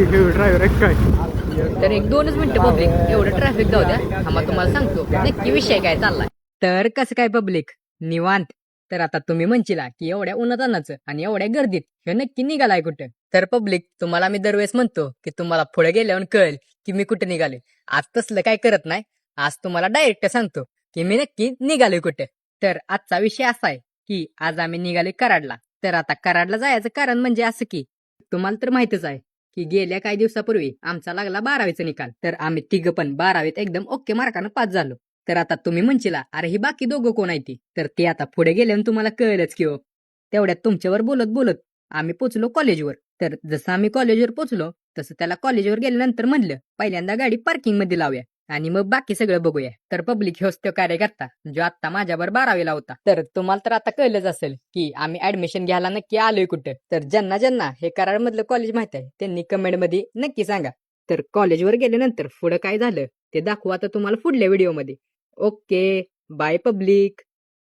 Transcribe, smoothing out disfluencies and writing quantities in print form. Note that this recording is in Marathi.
नक्की ड्रायव्हर आहे काय. तर 1-2च मिनिटं पब्लिक, एवढं ट्रॅफिक जाऊ द्या, आम्हाला तुम्हाला सांगतो नक्की विषय काय चाललाय. तर कसं काय पब्लिक, निवांत. तर आता तुम्ही म्हणशीला की एवढ्या उन्हातानाचं आणि एवढ्या गर्दीत हे नक्की निघालाय कुठं. तर पब्लिक, तुम्हाला मी दरवेळेस म्हणतो की तुम्हाला पुढे गेल्यावर कळेल की मी कुठे निघाले. आज तसलं काय करत नाही, आज तुम्हाला डायरेक्ट सांगतो की मी नक्की निघालोय कुठे. तर आजचा विषय असा आहे की आज आम्ही निघालोय कराडला. तर आता कराडला जायचं कारण म्हणजे असं की तुम्हाला तर माहितच आहे की गेल्या काही दिवसापूर्वी आमचा लागला 12वीचा निकाल. तर आम्ही तिघं पण 12वीत एकदम ओके मार्कानं पास झालो. तर आता तुम्ही म्हणशीला अरे ही बाकी दोघं कोण आहे ती. तर ते आता पुढे गेल्यावर तुम्हाला कळलंच की हो. तेवढ्यात तुमच्यावर बोलत बोलत आम्ही पोचलो कॉलेजवर. तर जसं आम्ही कॉलेजवर पोचलो तसं त्याला कॉलेजवर गेल्यानंतर म्हणलं पहिल्यांदा गाडी पार्किंग मध्ये लावूया आणि मग बाकी सगळं बघूया. तर पब्लिक ह्योच तो कार्यकर्ता जो आता माझ्यावर 12वीला होता. तर तुम्हाला तर आता कळलंच असेल की आम्ही ऍडमिशन घ्यायला नक्की आलोय कुठं. तर ज्यांना ज्यांना हे कराड मधलं कॉलेज माहित आहे त्यांनी कमेंट मध्ये नक्की सांगा. तर कॉलेजवर गेल्यानंतर पुढं काय झालं ते दाखवू आता तुम्हाला पुढल्या व्हिडिओमध्ये. Okay, by public.